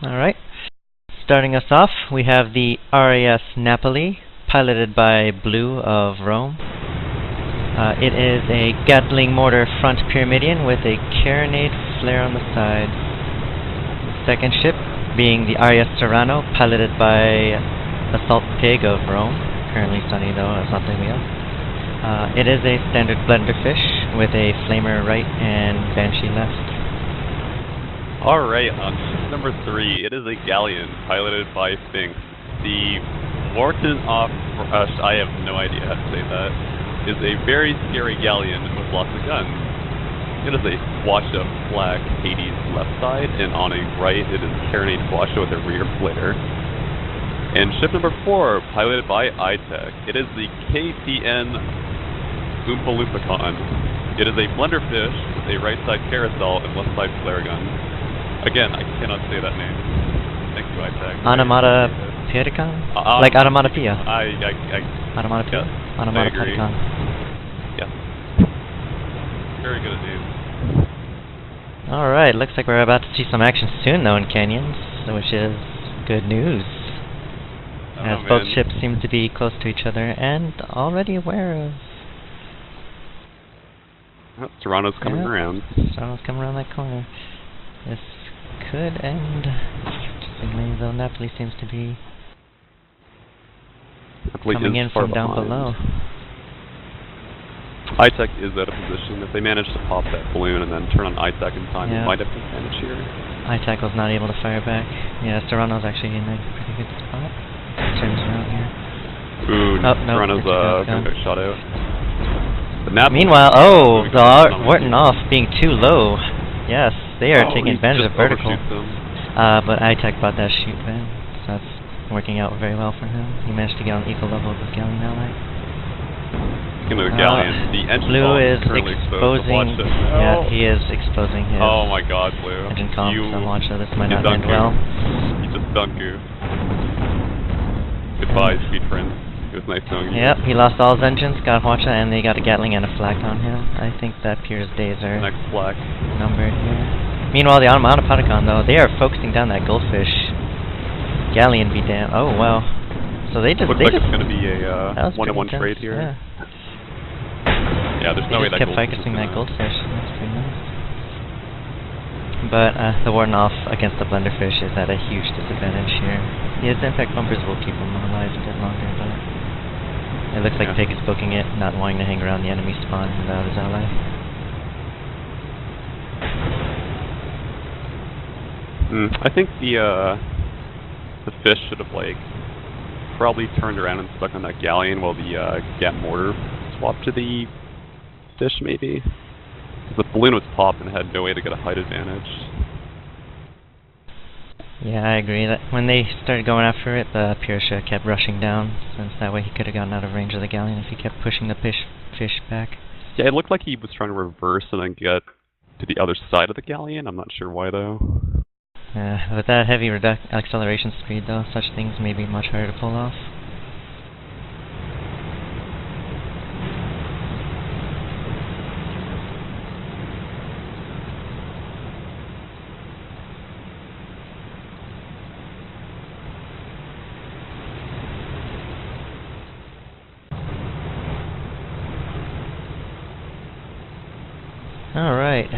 Alright. Starting us off, we have the RAS Napoli, piloted by Blue of Rome. It is a Gatling mortar front Pyramidion with a carronade flare on the side. The second ship being the RAS Serrano, piloted by Assault Pig of Rome. Currently sunny though, it's not the wheel. It is a standard blenderfish with a flamer right and banshee left. Alright, on ship number 3, it is a galleon piloted by Sphinx. The Warton off, I have no idea how to say that, is a very scary galleon with lots of guns. It is a Squasha flag Hades left side, and on a right it is Carronade Squasha with a rear flare. And ship number 4, piloted by iTech, it is the KTN Oompa Loopacon. It is a blenderfish with a right side carousel and left side flare gun. Again, I cannot say that name. Thank you, iTech. Automata Piricon? Like Automatopoeia. Automatopoeia? Yes, Automatopoeia. Yes. Very good at names. Alright, looks like we're about to see some action soon though in Canyons, which is good news. As both ships seem to be close to each other and already aware of... Oh, Serrano's coming around. Serrano's coming around that corner. This could end. Interestingly, though, Napoli seems to be coming in from down below. iTech is out of position. If they manage to pop that balloon and then turn on iTech in time, they might have advantage here. iTech was not able to fire back. Yeah, Serrano's actually in a pretty good spot. Turns around here. Ooh, oh, no, Serrano's gonna get shot out. Meanwhile, oh, the Wharton off being too low. Yes, they are taking advantage of vertical. But iTech bought that shoot then, so that's working out very well for him. He managed to get on equal level with his galleon ally. Speaking of the galleon, the engine Blue is currently exposing. Yeah, he is exposing his. Oh my God, Blue! Engine comms. So watch that. This might not end well. You just dunk you. Goodbye, speed friend. It was nice knowing you. Yep, he lost all his engines, got Hwacha, and they got a Gatling and a flak on him. I think that Pier's days are next flak numbered here. Meanwhile, the Automatopodicon, though, they are focusing down that goldfish. Galleon be damned. Oh, well. So they just... Looks like it's going to be a one-on-one trade here. Yeah. Yeah, there's no way that kept focusing that goldfish. That's pretty nice. But the Warden off against the blenderfish is at a huge disadvantage here. His impact bumpers will keep him alive a bit longer, but it looks like Pig is booking it, not wanting to hang around the enemy spawn without his ally. I think the fish should have probably turned around and stuck on that galleon while the Gat mortar swapped to the fish maybe. The balloon was popped and had no way to get a height advantage. Yeah, I agree. That when they started going after it, the Pirsha kept rushing down, since that way he could have gotten out of range of the galleon if he kept pushing the fish back. Yeah, it looked like he was trying to reverse and then get to the other side of the galleon. I'm not sure why though. With that heavy acceleration speed though, such things may be much harder to pull off. Alright.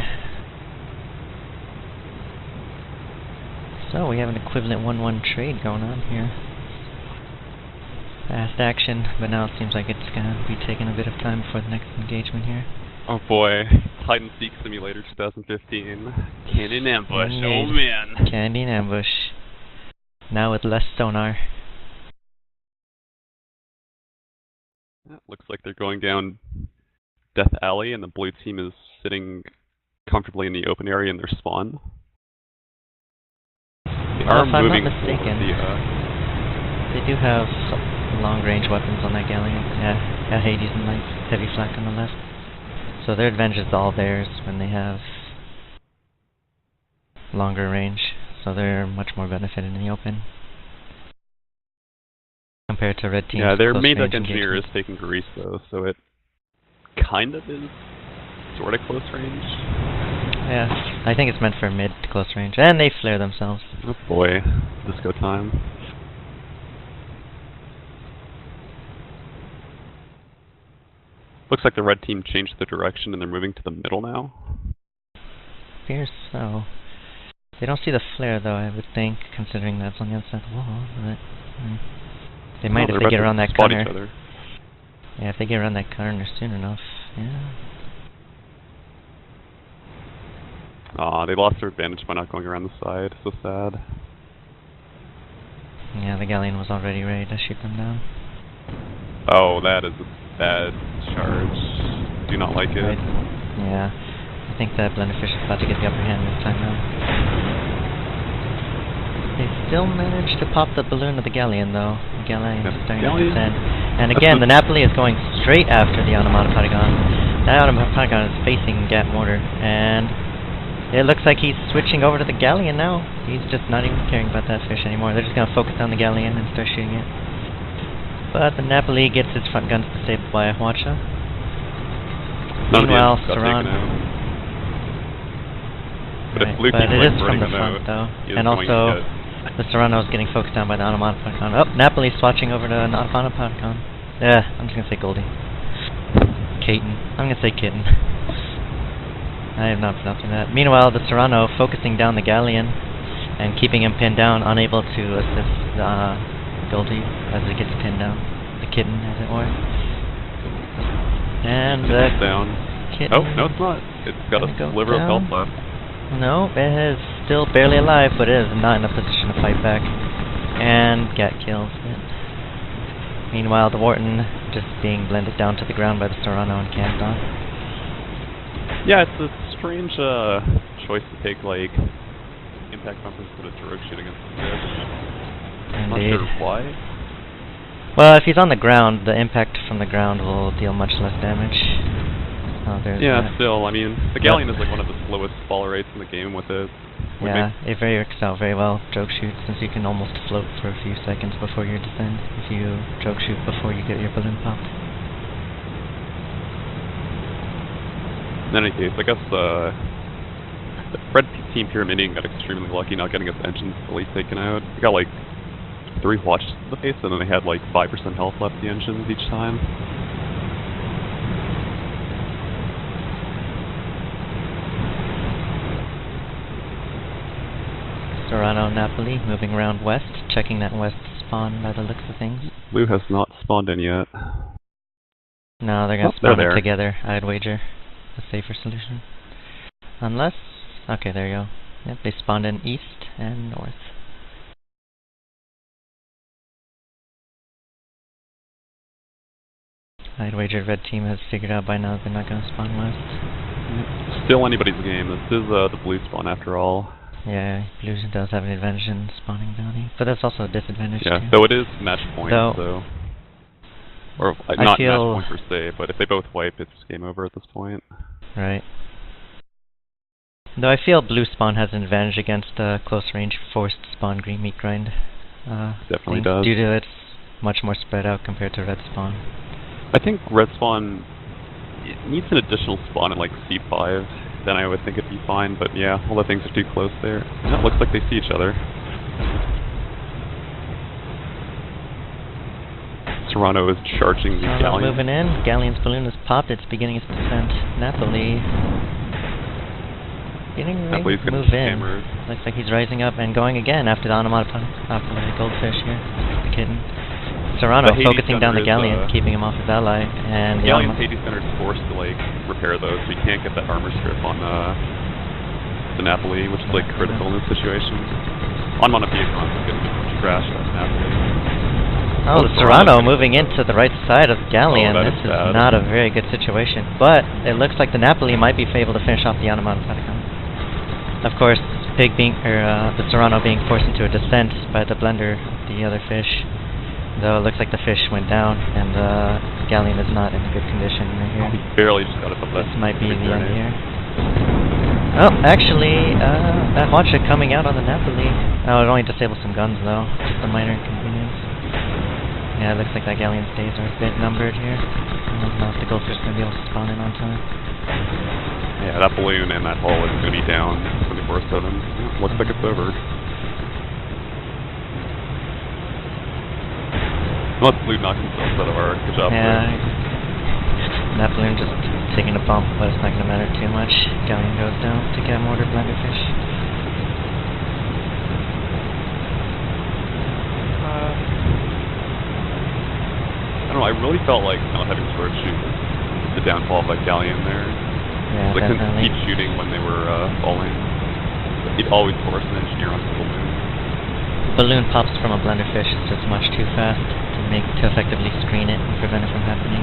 So we have an equivalent 1-1 trade going on here. Fast action, but now it seems like it's gonna be taking a bit of time before the next engagement here. Oh boy, Hide and Seek Simulator 2015. Candy and ambush, oh man. Candy and ambush. Now with less sonar. Looks like they're going down Death Alley, and the blue team is sitting comfortably in the open area in their spawn. They are moving. If I'm not mistaken, they do have long-range weapons on that galleon. Yeah, Hades and like heavy flak on the left. So their advantage is all theirs when they have longer range. So they're much more benefited in the open compared to red teams. Yeah, their main deck engineer is taking grease though, so it kind of is sort of close range. Yeah, I think it's meant for mid to close range, and they flare themselves. Oh boy, disco time. Looks like the red team changed the direction and they're moving to the middle now. Appears so. They don't see the flare though, I would think, considering that's on the other side of the wall, but they might if they get around that corner. Yeah, if they get around that corner soon enough, yeah. Aw, they lost their advantage by not going around the side. So sad. Yeah, the galleon was already ready to shoot them down. Oh, that is a bad charge. Do not like it. Right. Yeah, I think that Blenderfish is about to get the upper hand this time around. They still managed to pop the balloon of the galleon though. The galleon is starting to descend. And again, the Napoli is going straight after the Onomatopogon. That Onomatopogon is facing Gat Mortar, and it looks like he's switching over to the galleon now. He's just not even caring about that fish anymore. They're just going to focus on the galleon and start shooting it. But the Napoli gets its front guns disabled by Hwacha. Meanwhile, Saran... But it is from the front though. And also, the Serrano is getting focused on by the Onomatopogon. Oh, Napoli's swatching over to an Onomatopogon. Yeah, I'm just going to say Goldie. Kitten. I'm going to say Kitten. I am not pronouncing that. Meanwhile, the Serrano focusing down the galleon and keeping him pinned down, unable to assist Goldie as it gets pinned down. The kitten, as it were. And the down. Kitten. Oh, no, it's not. It's got a sliver of health left. No, it is still barely alive, but it is not in a position to fight back. And Gat kills it. Meanwhile, the Wharton just being blended down to the ground by the Serrano and camped on. Yeah, it's a strange choice to take, like, impact bumpers instead of direct shoot against the fish. I'm not sure why. Well, if he's on the ground, the impact from the ground will deal much less damage. Oh, yeah, still, I mean, the galleon is like one of the slowest fall rates in the game with it. Yeah, it works out very well, choke shoot, since you can almost float for a few seconds before you descend, if you choke shoot before you get your balloon popped. In any case, I guess the red team Pyramidion got extremely lucky not getting its engines fully taken out. They got like 3 watches to the face, and then they had like 5% health left the engines each time. Serrano Napoli moving around west, checking that west spawn by the looks of things. Blue has not spawned in yet. No, they're going to spawn in together, I'd wager. A safer solution. Unless... Okay, there you go. Yep, they spawned in east and north. I'd wager red team has figured out by now that they're not going to spawn west. Still anybody's game. This is the blue spawn after all. Yeah, blue does have an advantage in spawning bounty, but that's also a disadvantage too. Yeah, though it is match point, so... Or, not match point per se, but if they both wipe, it's game over at this point. Right. Though I feel blue spawn has an advantage against close range forced spawn green meat grind. Definitely does. Due to its much more spread out compared to red spawn. I think red spawn needs an additional spawn at like C5. Then I would think it'd be fine, but yeah, all the things are too close there. Yeah, it looks like they see each other. Serrano is charging the galleon. Moving in, galleon's balloon is popped, it's beginning its descent. Napoli getting ready to move in. Hammers. Looks like he's rising up and going again after the onomatopoeia goldfish here, the kitten. Serrano focusing down the galleon, keeping him off his ally, and the galleon's Hades Center is forced to like repair those, so you can't get that armor strip on the Napoli, which is like critical in this situation. On Monopiacon, it's getting a bunch of trash out of Napoli. Oh, the Serrano moving into the right side of the galleon. This is not a very good situation, but it looks like the Napoli might be able to finish off the onomatopoeia. Of course, the Serrano being forced into a descent by the blender, the other fish. Though it looks like the fish went down, and the galleon is not in good condition right here. He barely just got it, but this might be the end here. Oh, actually, that Hwacha coming out on the Napoli. Oh, it only disabled some guns though, just a minor inconvenience. Yeah, it looks like that galleon's days are a bit numbered here. I don't know if the goldfish is going to be able to spawn in on time. Yeah, that balloon and that hull is going to be down 24/7. Looks like it's over. Unless Blue knocks himself out of our good job. Yeah. That balloon just taking a bump, but it's not going to matter too much. Galleon goes down to get mortar blenderfish. I don't know, I really felt like not having sword shoot was the downfall of that galleon there. Yeah, They couldn't definitely. keep shooting when they were falling. He'd always force an engineer onto the balloon. Balloon pops from a blenderfish is just much too fast to effectively screen it and prevent it from happening.